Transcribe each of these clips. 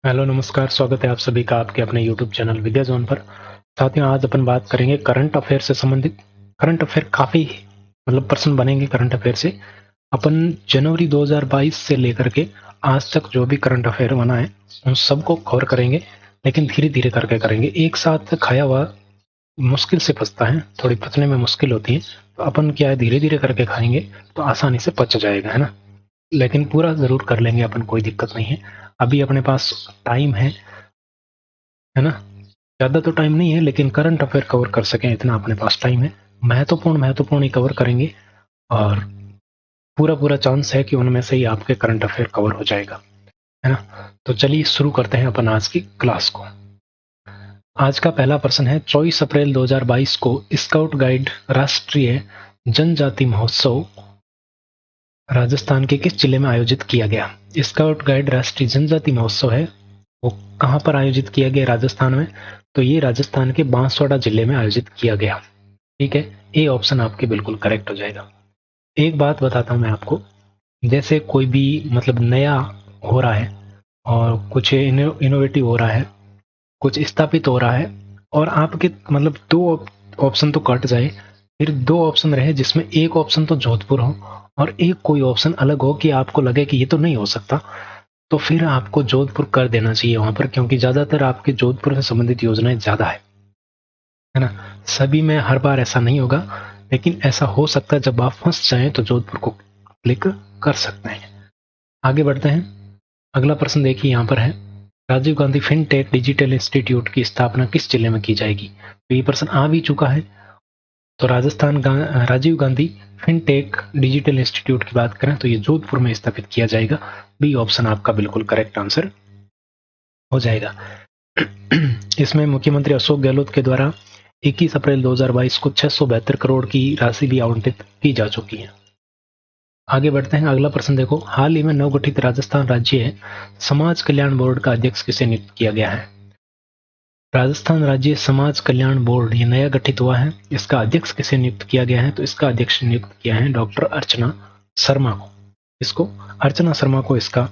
Hello नमस्कार, स्वागत है आप सभी का आपके अपने यूट्यूब चैनल विद्या जोन पर। साथियों, आज अपन बात करेंगे करंट अफेयर से संबंधित। करंट अफेयर काफ़ी प्रश्न बनेंगे करंट अफेयर से। अपन जनवरी 2022 से लेकर के आज तक जो भी करंट अफेयर बना है उन सबको कवर करेंगे, लेकिन धीरे धीरे करके करेंगे। एक साथ खाया हुआ मुश्किल से पचता है, थोड़ी पचने में मुश्किल होती है, तो अपन क्या है धीरे धीरे करके खाएंगे तो आसानी से पच जाएगा, है ना। लेकिन पूरा जरूर कर लेंगे अपन, कोई दिक्कत नहीं है। अभी अपने पास टाइम है ना। ज़्यादा तो टाइम नहीं है, लेकिन करंट अफेयर कवर कर सकें इतना अपने पास टाइम है। महत्वपूर्ण ही कवर करेंगे, और पूरा पूरा चांस है कि उनमें से ही आपके करंट अफेयर कवर हो जाएगा, है ना। तो चलिए शुरू करते हैं अपन आज की क्लास को। आज का पहला प्रश्न है, 24 अप्रैल 2022 को स्काउट गाइड राष्ट्रीय जनजाति महोत्सव राजस्थान के किस जिले में आयोजित किया गया। स्काउट गाइड राष्ट्रीय जनजाति महोत्सव है, वो कहाँ पर आयोजित किया गया राजस्थान में, तो ये राजस्थान के बांसवाड़ा जिले में आयोजित किया गया। ठीक है, ए ऑप्शन आपके बिल्कुल करेक्ट हो जाएगा। एक बात बताता हूँ मैं आपको, जैसे कोई भी नया हो रहा है और कुछ इनोवेटिव हो रहा है, कुछ स्थापित हो रहा है, और आपके दो ऑप्शन तो कट जाए, फिर दो ऑप्शन रहे जिसमें एक ऑप्शन तो जोधपुर हो और एक कोई ऑप्शन अलग हो कि आपको लगे कि ये तो नहीं हो सकता, तो फिर आपको जोधपुर कर देना चाहिए वहां पर, क्योंकि ज्यादातर आपके जोधपुर से संबंधित योजनाएं ज्यादा है ना। सभी में हर बार ऐसा नहीं होगा, लेकिन ऐसा हो सकता है। जब आप फंस जाएं तो जोधपुर को क्लिक कर सकते हैं। आगे बढ़ते हैं। अगला प्रश्न देखिए, यहाँ पर है, Rajiv Gandhi fintech digital institute की स्थापना किस जिले में की जाएगी। तो ये प्रश्न आ भी चुका है। तो Rajiv Gandhi fintech digital institute की बात करें तो ये जोधपुर में स्थापित किया जाएगा। बी ऑप्शन आपका बिल्कुल करेक्ट आंसर हो जाएगा। इसमें मुख्यमंत्री अशोक गहलोत के द्वारा 21 अप्रैल 2022 को 672 करोड़ की राशि भी आवंटित की जा चुकी है। आगे बढ़ते हैं। अगला प्रश्न देखो, हाल ही में नवगठित राजस्थान राज्य समाज कल्याण बोर्ड का अध्यक्ष किसे नियुक्त किया गया है। राजस्थान राज्य समाज कल्याण बोर्ड ये नया गठित हुआ है, इसका अध्यक्ष किसे नियुक्त किया गया है। तो इसका अध्यक्ष नियुक्त किया है डॉक्टर अर्चना शर्मा को। इसको अर्चना शर्मा को इसका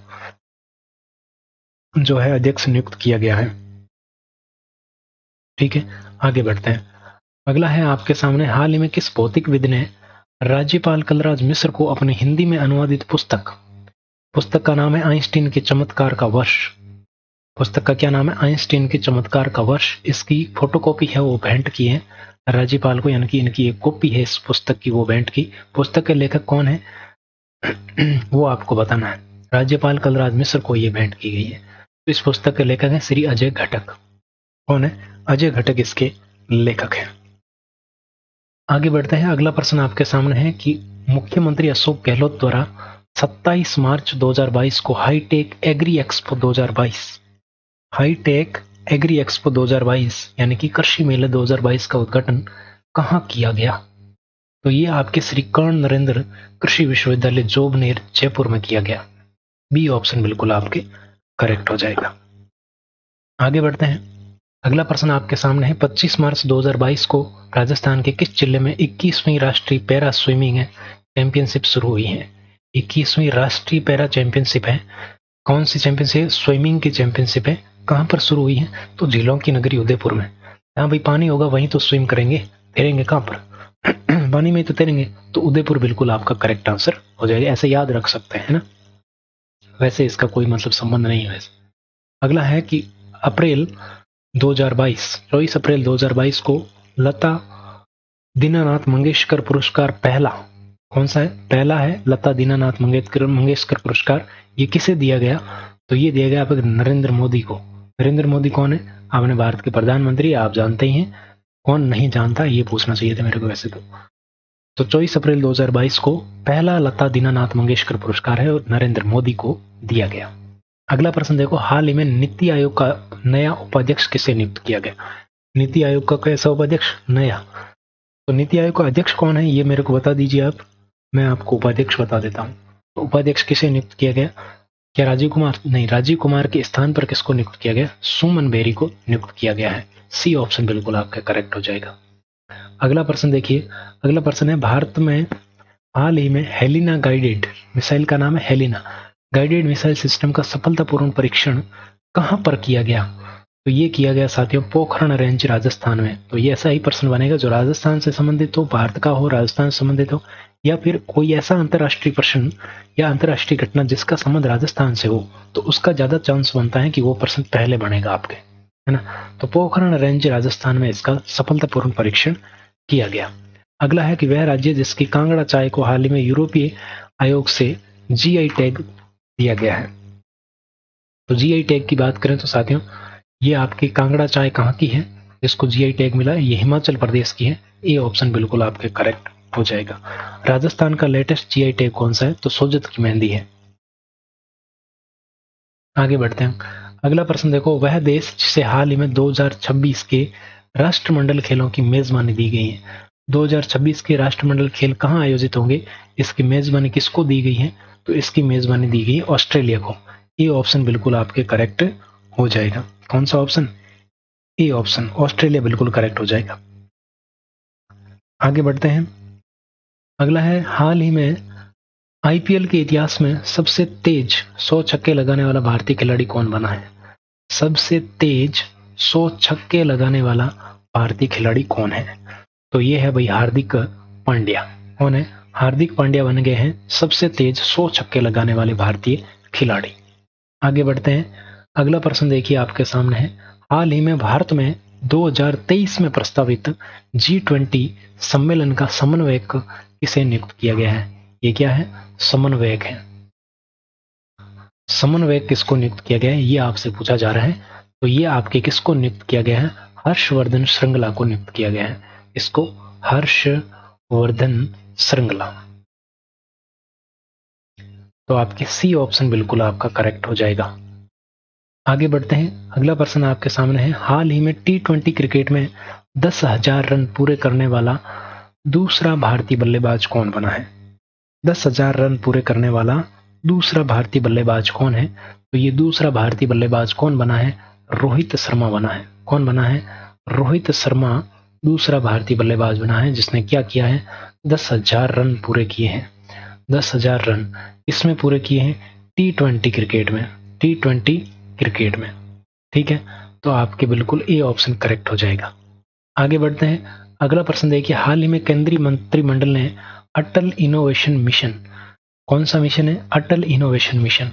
जो है अध्यक्ष नियुक्त किया गया है। ठीक है, आगे बढ़ते हैं। अगला है आपके सामने, हाल ही में किस भौतिकविद ने राज्यपाल कलराज मिश्र को अपने हिंदी में अनुवादित पुस्तक का नाम है आइंस्टीन के चमत्कार का वर्ष। पुस्तक का क्या नाम है, आइंस्टीन के चमत्कार का वर्ष। इसकी फोटोकॉपी है वो भेंट की है राज्यपाल को, यानी कि इनकी एक कॉपी है इस पुस्तक की वो भेंट की। पुस्तक के लेखक कौन है वो आपको बताना है। राज्यपाल कलराज मिश्र को ये भेंट की गई है। तो इस पुस्तक के लेखक हैं श्री अजय घटक। कौन है, अजय घटक इसके लेखक हैं। आगे बढ़ते हैं। अगला प्रश्न आपके सामने है कि मुख्यमंत्री अशोक गहलोत द्वारा 27 मार्च 2022 को हाईटेक एग्री एक्सपो 2022 यानी कि कृषि मेले 2022 का उद्घाटन कहाँ किया गया। तो ये आपके श्री कर्ण नरेंद्र कृषि विश्वविद्यालय जोबनेर जयपुर में किया गया। बी ऑप्शन बिल्कुल आपके करेक्ट हो जाएगा। आगे बढ़ते हैं। अगला प्रश्न आपके सामने है, 25 मार्च 2022 को राजस्थान के किस जिले में 21वीं राष्ट्रीय पैरा स्विमिंग चैंपियनशिप शुरू हुई है। 21वीं राष्ट्रीय पैरा चैंपियनशिप है, कौन सी चैंपियनशिप है, स्विमिंग की चैंपियनशिप है। कहां पर शुरू हुई है, तो झीलों की नगरी उदयपुर में। जहां भाई पानी होगा वहीं तो स्विम करेंगे, तैरेंगे कहां पर पानी में तो तैरेंगे। तो उदयपुर बिल्कुल आपका करेक्ट आंसर हो जाएगा। ऐसे याद रख सकते हैं ना, वैसे इसका कोई संबंध नहीं है वैसे। अगला है कि 24 अप्रैल 2022 को लता दीनानाथ मंगेशकर पुरस्कार पहला, कौन सा है, पहला है लता दीनानाथ मंगेशकर पुरस्कार। ये किसे दिया गया, तो ये दिया गया आप नरेंद्र मोदी को। नरेंद्र मोदी कौन है, आपने भारत के प्रधानमंत्री, आप जानते ही हैं। कौन नहीं जानता, ये पूछना चाहिए था मेरे को वैसे तो 24 अप्रैल 2022 को पहला लता दीनानाथ मंगेशकर पुरस्कार है और नरेंद्र मोदी को दिया गया। अगला प्रश्न देखो, हाल ही में नीति आयोग का नया उपाध्यक्ष किसे नियुक्त किया गया। नीति आयोग का कैसा उपाध्यक्ष, नया। तो नीति आयोग का अध्यक्ष कौन है, ये मेरे को बता दीजिए आप, मैं आपको उपाध्यक्ष बता देता हूँ। तो उपाध्यक्ष किसे नियुक्त किया गया, क्या राजीव कुमार, नहीं, राजीव कुमार के स्थान पर किसको नियुक्त किया गया, सुमन बेरी को नियुक्त किया गया है। सी ऑप्शन बिल्कुल आपका करेक्ट हो जाएगा। अगला प्रश्न देखिए। अगला प्रश्न है, भारत में हाल ही में हेलिना गाइडेड मिसाइल का नाम है हेलिना गाइडेड मिसाइल सिस्टम का सफलतापूर्ण परीक्षण कहाँ पर किया गया? तो ये किया गया साथियों पोखरण रेंज राजस्थान में। तो ये ऐसा ही प्रश्न बनेगा जो राजस्थान से संबंधित हो, भारत का हो, राजस्थान से संबंधित हो, या फिर कोई ऐसा अंतर्राष्ट्रीय प्रश्न या अंतर्राष्ट्रीय घटना जिसका संबंध राजस्थान से हो, तो उसका ज्यादा चांस बनता है कि वो प्रश्न पहले बनेगा आपके, है ना। तो पोखरण रेंज राजस्थान में इसका सफलतापूर्ण परीक्षण किया गया। अगला है कि वह राज्य जिसकी कांगड़ा चाय को हाल ही में यूरोपीय आयोग से जीआई टैग दिया गया है। तो जीआई टैग की बात करें तो साथियों ये आपकी कांगड़ा चाय कहाँ की है जिसको जीआई टैग मिला? ये हिमाचल प्रदेश की है। ए ऑप्शन बिल्कुल आपके करेक्ट हो जाएगा। राजस्थान का लेटेस्ट जीआई टैग कौन सा है? तो सोजत की मेहंदी है। आगे बढ़ते हैं। अगला प्रश्न देखो, वह देश जिसे हाल ही में 2026 के राष्ट्रमंडल खेलों की मेजबानी दी गई है। 2026 के राष्ट्रमंडल खेल कहाँ आयोजित होंगे? इसकी मेजबानी किसको दी गई है? तो इसकी मेजबानी दी गई ऑस्ट्रेलिया को। ये ऑप्शन बिल्कुल आपके करेक्ट हो जाएगा। कौन सा ऑप्शन? ए ऑप्शन, ऑस्ट्रेलिया बिल्कुल करेक्ट हो जाएगा। आगे बढ़ते हैं। अगला है, हाल ही में आईपीएल के इतिहास में सबसे तेज 100 छक्के लगाने वाला भारतीय खिलाड़ी कौन बना है? सबसे तेज 100 छक्के लगाने वाला भारतीय खिलाड़ी कौन है? तो ये है भाई हार्दिक पांड्या। कौन है? हार्दिक पांड्या बन गए हैं सबसे तेज 100 छक्के लगाने वाले भारतीय खिलाड़ी। आगे बढ़ते हैं। अगला प्रश्न देखिए आपके सामने है, हाल ही में भारत में 2023 में प्रस्तावित G20 सम्मेलन का समन्वयक किसे नियुक्त किया गया है? ये क्या है? समन्वयक है। समन्वयक किसको नियुक्त किया गया है ये आपसे पूछा जा रहा है। तो ये आपके किसको नियुक्त किया गया है? हर्षवर्धन श्रृंगला को नियुक्त किया गया है। इसको हर्षवर्धन श्रृंगला। तो आपके सी ऑप्शन बिल्कुल आपका करेक्ट हो जाएगा। आगे बढ़ते हैं। अगला प्रश्न आपके सामने है, हाल ही में T20 क्रिकेट में 10,000 रन पूरे करने वाला दूसरा भारतीय बल्लेबाज कौन बना है? 10,000 रन पूरे करने वाला दूसरा भारतीय बल्लेबाज कौन है? तो ये दूसरा भारतीय बल्लेबाज कौन बना है? रोहित शर्मा बना है। कौन बना है? रोहित शर्मा दूसरा भारतीय बल्लेबाज बना है जिसने क्या किया है? 10,000 रन पूरे किए हैं। 10,000 रन इसमें पूरे किए हैं T20 क्रिकेट में। T20 क्रिकेट में, ठीक है। तो आपके बिल्कुल ए ऑप्शन करेक्ट हो जाएगा। आगे बढ़ते हैं। अगला प्रश्न देखिए, हाल ही में केंद्रीय मंत्रिमंडल ने अटल इनोवेशन मिशन, कौन सा मिशन है? अटल इनोवेशन मिशन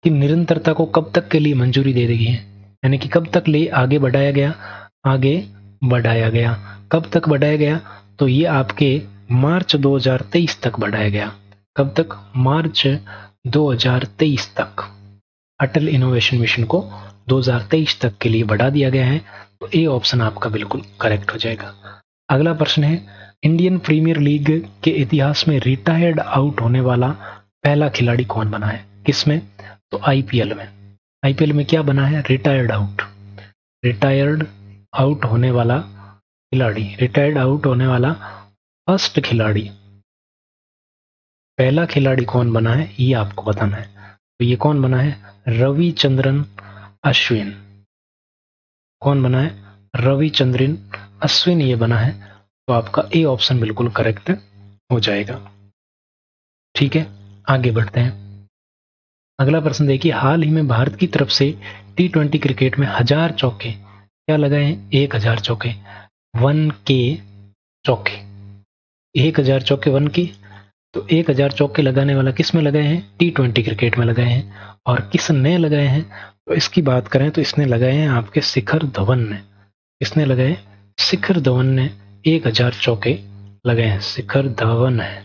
की निरंतरता को कब तक के लिए मंजूरी दे दी है? यानी कि कब तक ले आगे बढ़ाया गया? आगे बढ़ाया गया। कब तक बढ़ाया गया? तो ये आपके मार्च 2023 तक बढ़ाया गया। कब तक? मार्च 2023 तक अटल इनोवेशन मिशन को 2023 तक के लिए बढ़ा दिया गया है। तो ए ऑप्शन आपका बिल्कुल करेक्ट हो जाएगा। अगला प्रश्न है, इंडियन प्रीमियर लीग के इतिहास में रिटायर्ड आउट होने वाला पहला खिलाड़ी कौन बना है? किसमें? तो आईपीएल में। आईपीएल में क्या बना है? Retired out. रिटायर्ड आउट होने वाला खिलाड़ी, रिटायर्ड आउट होने वाला फर्स्ट खिलाड़ी, पहला खिलाड़ी कौन बना है ये आपको बताना है। तो ये कौन बना है? रविचंद्रन अश्विन। कौन बना है? रविचंद्रन अश्विन ये बना है। तो आपका ए ऑप्शन बिल्कुल करेक्ट हो जाएगा। ठीक है, आगे बढ़ते हैं। अगला प्रश्न देखिए, हाल ही में भारत की तरफ से T20 क्रिकेट में 1000 चौके क्या लगाए हैं? 1000 चौके, 1K चौके, 1000 चौके 1K। तो 1000 चौके लगाने वाला किस में लगाए हैं? T20 क्रिकेट में लगाए हैं। और किसने लगाए हैं? तो इसकी बात करें तो इसने लगाए हैं आपके शिखर धवन ने। इसने लगाए? शिखर धवन ने 1000 चौके लगाए हैं। शिखर धवन है,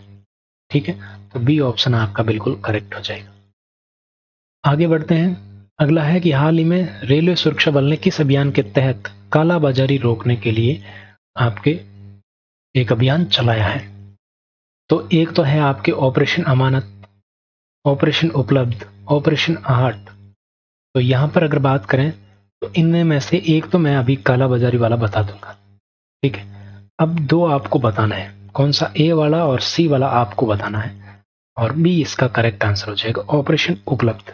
ठीक है। तो बी ऑप्शन आपका बिल्कुल करेक्ट हो जाएगा। आगे बढ़ते हैं। अगला है कि हाल ही में रेलवे सुरक्षा बल ने किस अभियान के तहत कालाबाजारी रोकने के लिए आपके एक अभियान चलाया है? तो एक तो है आपके ऑपरेशन अमानत, ऑपरेशन उपलब्ध, ऑपरेशन आहट। तो यहां पर अगर बात करें तो इनमें में से एक तो मैं अभी कालाबाजारी वाला बता दूंगा, ठीक है। अब दो आपको बताना है, कौन सा? ए वाला और सी वाला आपको बताना है, और बी इसका करेक्ट आंसर हो जाएगा ऑपरेशन उपलब्ध।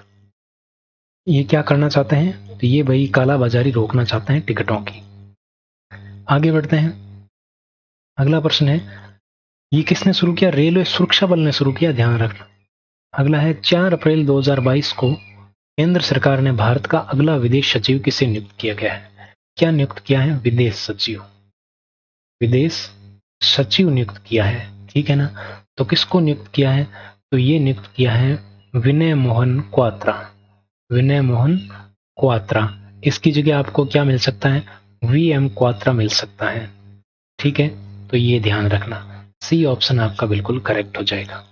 ये क्या करना चाहते हैं? तो ये भाई कालाबाजारी रोकना चाहते हैं टिकटों की। आगे बढ़ते हैं। अगला प्रश्न है, ये किसने शुरू किया? रेलवे सुरक्षा बल ने शुरू किया, ध्यान रखना। अगला है, 4 अप्रैल 2022 को केंद्र सरकार ने भारत का अगला विदेश सचिव किसे नियुक्त किया गया है? क्या नियुक्त किया है? विदेश सचिव, विदेश सचिव नियुक्त किया है, ठीक है ना। तो किसको नियुक्त किया है? तो ये नियुक्त किया है विनय मोहन क्वात्रा, विनय मोहन क्वात्रा। इसकी जगह आपको क्या मिल सकता है? वीएम क्वात्रा मिल सकता है, ठीक है। तो ये ध्यान रखना, सी ऑप्शन आपका बिल्कुल करेक्ट हो जाएगा।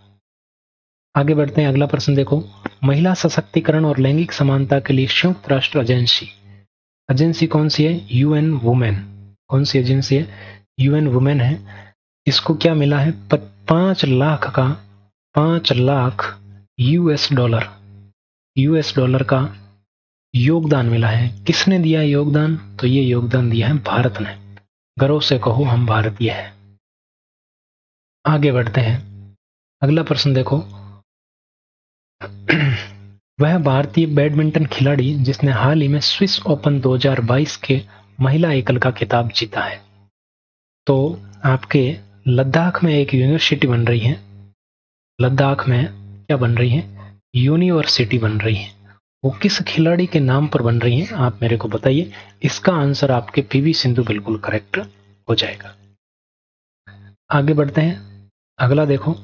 आगे बढ़ते हैं, अगला प्रश्न देखो। महिला सशक्तिकरण और लैंगिक समानता के लिए संयुक्त राष्ट्र एजेंसी, एजेंसी कौन सी है? UN women. कौन सी एजेंसी है? यूएन वुमेन है। इसको क्या मिला है? 5 लाख यूएस डॉलर का योगदान मिला है। किसने दिया योगदान? तो ये योगदान दिया है भारत ने। गर्व से कहो हम भारतीय हैं। आगे बढ़ते हैं, अगला प्रश्न देखो। वह भारतीय बैडमिंटन खिलाड़ी जिसने हाल ही में स्विस ओपन 2022 के महिला एकल का खिताब जीता है। तो आपके लद्दाख में एक यूनिवर्सिटी बन रही है। लद्दाख में क्या बन रही है? यूनिवर्सिटी बन रही है। वो किस खिलाड़ी के नाम पर बन रही है? आप मेरे को बताइए। इसका आंसर आपके पीवी सिंधु बिल्कुल करेक्ट हो जाएगा। आगे बढ़ते हैं, अगला देखो।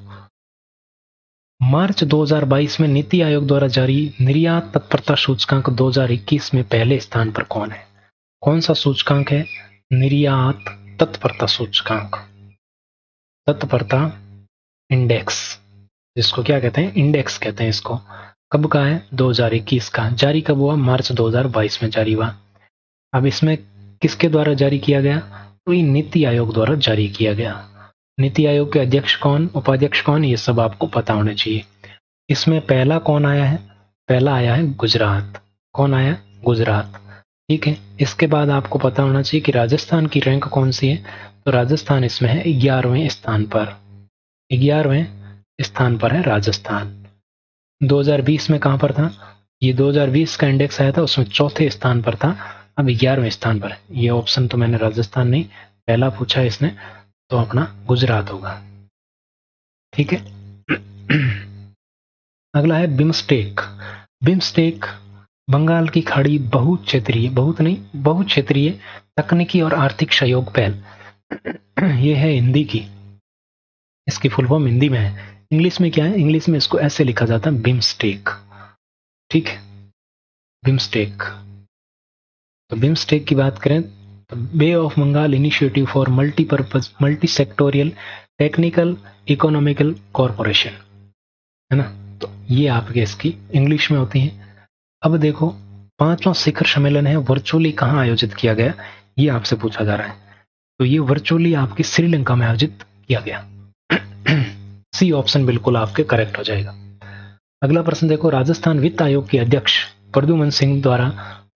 मार्च 2022 में नीति आयोग द्वारा जारी निर्यात तत्परता सूचकांक 2021 में पहले स्थान पर कौन है? कौन सा सूचकांक है? निर्यात तत्परता सूचकांक, तत्परता इंडेक्स, जिसको क्या कहते हैं? इंडेक्स कहते हैं इसको। कब का है? 2021 का। जारी कब हुआ? मार्च 2022 में जारी हुआ। अब इसमें किसके द्वारा जारी किया गया? तो ये नीति आयोग द्वारा जारी किया गया। नीति आयोग के अध्यक्ष कौन, उपाध्यक्ष कौन, ये सब आपको पता होने चाहिए। इसमें पहला कौन आया है? पहला आया है गुजरात। कौन आया? गुजरात, ठीक है। इसके बाद आपको पता होना चाहिए कि राजस्थान की रैंक कौन सी है। तो राजस्थान इसमें है 11वें स्थान पर, 11वें स्थान पर है राजस्थान। 2020 में कहां पर था? ये 2020 का इंडेक्स आया था, उसमें चौथे स्थान पर था, अब 11वें स्थान पर है। ये ऑप्शन तो मैंने राजस्थान नहीं, पहला पूछा है इसने, तो अपना गुजरात होगा, ठीक है। अगला है बिम्स्टेक। बिम्स्टेक बंगाल की खाड़ी बहुक्षेत्रीय तकनीकी और आर्थिक सहयोग पहल। ये है हिंदी की, इसकी फुल फॉर्म हिंदी में है। इंग्लिश में क्या है? इंग्लिश में इसको ऐसे लिखा जाता है, बिम्स्टेक, ठीक है, बिम्स्टेक। तो बिम्स्टेक की बात करें तो bay of Bengal initiative for multipurpose multi sectoral technical economical corporation, है ना। तो ये आपके इसकी इंग्लिश में होती है। अब देखो, 5वां शिखर सम्मेलन है, वर्चुअली कहाँ आयोजित किया गया? ये आपसे पूछा जा रहा है। तो ये वर्चुअली आपके श्रीलंका में आयोजित किया गया। सी ऑप्शन बिल्कुल आपके करेक्ट हो जाएगा। अगला प्रश्न देखो। राजस्थान वित्त आयोग के अध्यक्ष प्रद्युमन सिंह द्वारा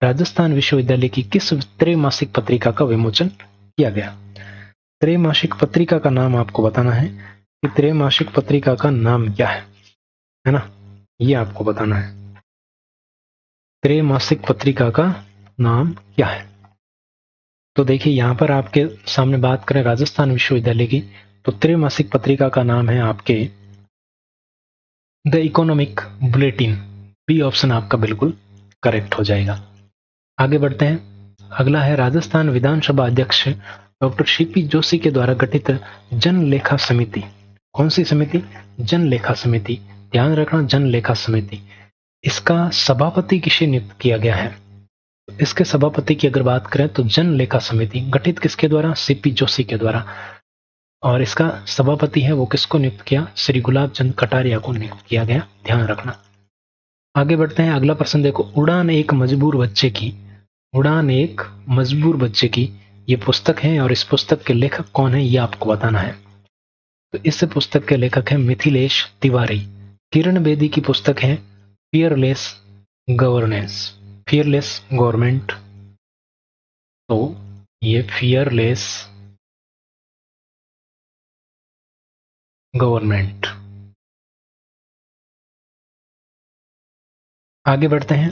राजस्थान विश्वविद्यालय की किस त्रैमासिक पत्रिका का विमोचन किया गया? त्रैमासिक पत्रिका का नाम आपको बताना है कि त्रैमासिक पत्रिका का नाम क्या है ना, ये आपको बताना है। त्रैमासिक पत्रिका का नाम क्या है? तो देखिए, यहां पर आपके सामने बात करें राजस्थान विश्वविद्यालय की, तो त्रैमासिक पत्रिका का नाम है आपके the economic bulletin. B option आपका बिल्कुल करेक्ट हो जाएगा। आगे बढ़ते हैं, अगला है राजस्थान विधानसभा अध्यक्ष डॉक्टर सीपी जोशी के द्वारा गठित जनलेखा समिति। कौन सी समिति? जनलेखा समिति। ध्यान रखना, जनलेखा समिति। इसका सभापति किसे नियुक्त किया गया है? इसके सभापति की अगर बात करें तो जनलेखा समिति गठित किसके द्वारा? सीपी जोशी के द्वारा। और इसका सभापति है वो किसको नियुक्त किया? श्री गुलाब चंद कटारिया को नियुक्त किया गया, ध्यान रखना। आगे बढ़ते हैं, अगला प्रश्न देखो। उड़ान एक मजबूर बच्चे की, उड़ान एक मजबूर बच्चे की ये पुस्तक है, और इस पुस्तक के लेखक कौन है ये आपको बताना है। तो इस पुस्तक के लेखक है मिथिलेश तिवारी। किरण बेदी की पुस्तक है फियरलेस गवर्नेंस, फियरलेस गवर्नमेंट। तो ये फियरलेस गवर्नमेंट। आगे बढ़ते हैं,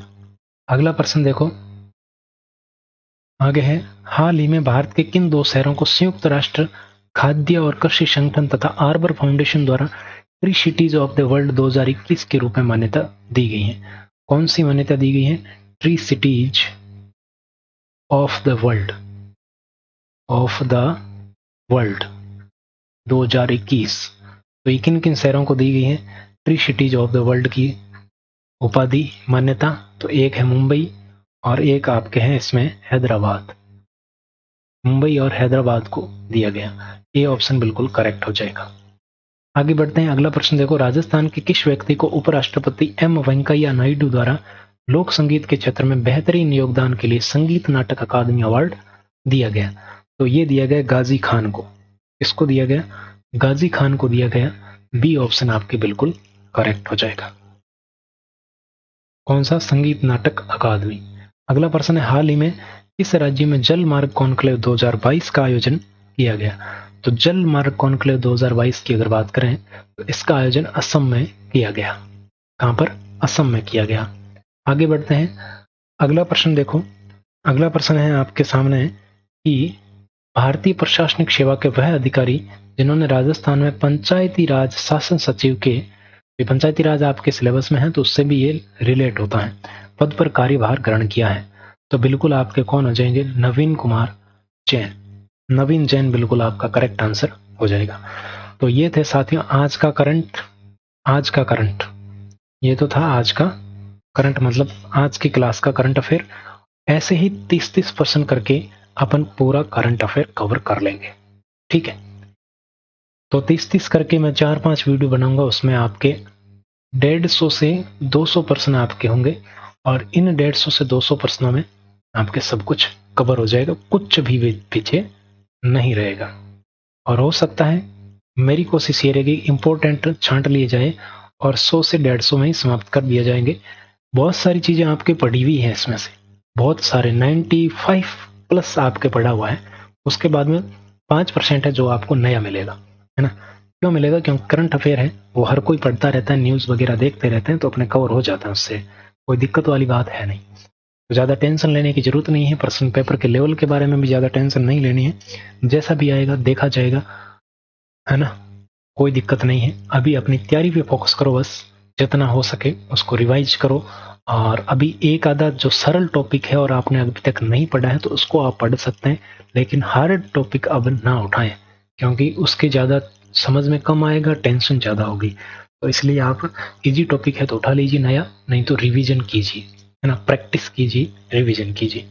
अगला प्रश्न देखो। आगे है, हाल ही में भारत के किन 2 शहरों को संयुक्त राष्ट्र खाद्य और कृषि संगठन तथा आर्बर फाउंडेशन द्वारा tree cities of the world 2021 के रूप में मान्यता दी गई है? कौन सी मान्यता दी गई है? Tree cities of the world 2021। तो ये किन किन शहरों को दी गई है tree cities of the world की उपाधि, मान्यता? तो एक है मुंबई और एक आपके हैं इसमें हैदराबाद। मुंबई और हैदराबाद को दिया गया। ये ऑप्शन बिल्कुल करेक्ट हो जाएगा। आगे बढ़ते हैं, अगला प्रश्न देखो, राजस्थान के किस व्यक्ति को उपराष्ट्रपति एम वेंकैया नायडू द्वारा लोक संगीत के क्षेत्र में बेहतरीन योगदान के लिए संगीत नाटक अकादमी अवार्ड दिया गया? तो ये दिया गया गाजी खान को। इसको दिया गया? गाजी खान को दिया गया। बी ऑप्शन आपके बिल्कुल करेक्ट हो जाएगा। कौन सा? संगीत नाटक अकादमी। अगला प्रश्न है, हाल ही में इस राज्य में जल मार्ग कॉन्क्लेव 2022 का आयोजन किया गया? तो जल मार्ग कॉन्क्लेव 2022 की अगर बात करें तो इसका आयोजन असम में किया गया। कहां पर? असम में किया गया। आगे बढ़ते हैं, अगला प्रश्न देखो। अगला प्रश्न है आपके सामने कि भारतीय प्रशासनिक सेवा के वह अधिकारी जिन्होंने राजस्थान में पंचायती राज शासन सचिव के, पंचायती राज आपके सिलेबस में है तो उससे भी ये रिलेट होता है, पद पर कार्यभार ग्रहण किया है? तो बिल्कुल आपके कौन हो जाएंगे? नवीन कुमार जैन। नवीन जैन बिल्कुल आपका करेक्ट आंसर हो जाएगा। तो ये थे साथियों आज का करंट। ये तो था आज का करंट, मतलब आज की क्लास का करंट अफेयर। ऐसे ही 30-30 प्रश्न करके अपन पूरा करंट अफेयर कवर कर लेंगे, ठीक है? तो 30-30 करके मैं 4-5 वीडियो बनाऊंगा, उसमें आपके 150 से 200 प्रश्न आपके होंगे और इन 150 से 200 प्रश्नों में आपके सब कुछ कवर हो जाएगा, कुछ भी पीछे नहीं रहेगा। और हो सकता है, मेरी कोशिश ये रहेगी इंपॉर्टेंट छांट लिए जाए और 100 से 150 में ही समाप्त कर दिया जाएंगे। बहुत सारी चीजें आपके पढ़ी हुई हैं, इसमें से बहुत सारे 95 प्लस आपके पढ़ा हुआ है। उसके बाद में 5% है जो आपको नया मिलेगा, है ना? क्यों मिलेगा? क्योंकि करंट अफेयर है, वो हर कोई पढ़ता रहता है, न्यूज वगैरह देखते रहते हैं, तो अपने कवर हो जाता है, उससे कोई दिक्कत वाली बात है नहीं। तो ज़्यादा टेंशन लेने की जरूरत नहीं है। प्रश्न पेपर के लेवल के बारे में भी ज़्यादा टेंशन नहीं लेनी है, जैसा भी आएगा देखा जाएगा, है ना? कोई दिक्कत नहीं है। अभी अपनी तैयारी पे फोकस करो, बस जितना हो सके उसको रिवाइज करो। और अभी एक आधा जो सरल टॉपिक है और आपने अभी तक नहीं पढ़ा है तो उसको आप पढ़ सकते हैं, लेकिन हार्ड टॉपिक अब ना उठाएं, क्योंकि उसके ज़्यादा समझ में कम आएगा, टेंशन ज़्यादा होगी। तो इसलिए आप इजी टॉपिक है तो उठा लीजिए नया, नहीं तो रिवीजन कीजिए, है ना? प्रैक्टिस कीजिए, रिवीजन कीजिए।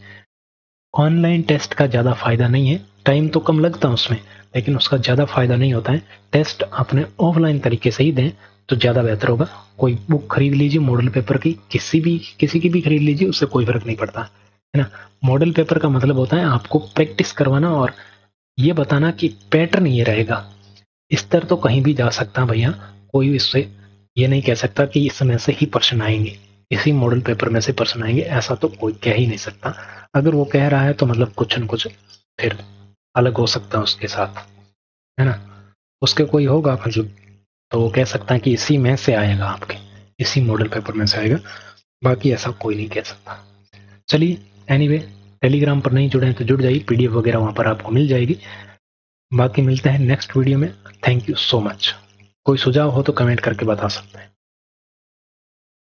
ऑनलाइन टेस्ट का ज़्यादा फायदा नहीं है, टाइम तो कम लगता है उसमें, लेकिन उसका ज़्यादा फायदा नहीं होता है। टेस्ट अपने ऑफलाइन तरीके से ही दें तो ज़्यादा बेहतर होगा। कोई बुक खरीद लीजिए मॉडल पेपर की, किसी की भी खरीद लीजिए, उससे कोई फर्क नहीं पड़ता, है ना? मॉडल पेपर का मतलब होता है आपको प्रैक्टिस करवाना और ये बताना कि पैटर्न ये रहेगा। स्तर तो कहीं भी जा सकता है भैया, कोई इससे ये नहीं कह सकता कि इसमें से ही प्रश्न आएंगे, इसी मॉडल पेपर में से प्रश्न आएंगे, ऐसा तो कोई कह ही नहीं सकता। अगर वो कह रहा है तो मतलब कुछ न कुछ फिर अलग हो सकता है उसके साथ, है ना? उसके कोई होगा मतलब, तो वो कह सकता है कि इसी में से आएगा, आपके इसी मॉडल पेपर में से आएगा, बाकी ऐसा कोई नहीं कह सकता। चलिए, एनीवे, टेलीग्राम पर नहीं जुड़े हैं तो जुड़ जाइए, पीडीएफ वगैरह वहां पर आपको मिल जाएगी। बाकी मिलते हैं नेक्स्ट वीडियो में। Thank you so much. कोई सुझाव हो तो कमेंट करके बता सकते हैं।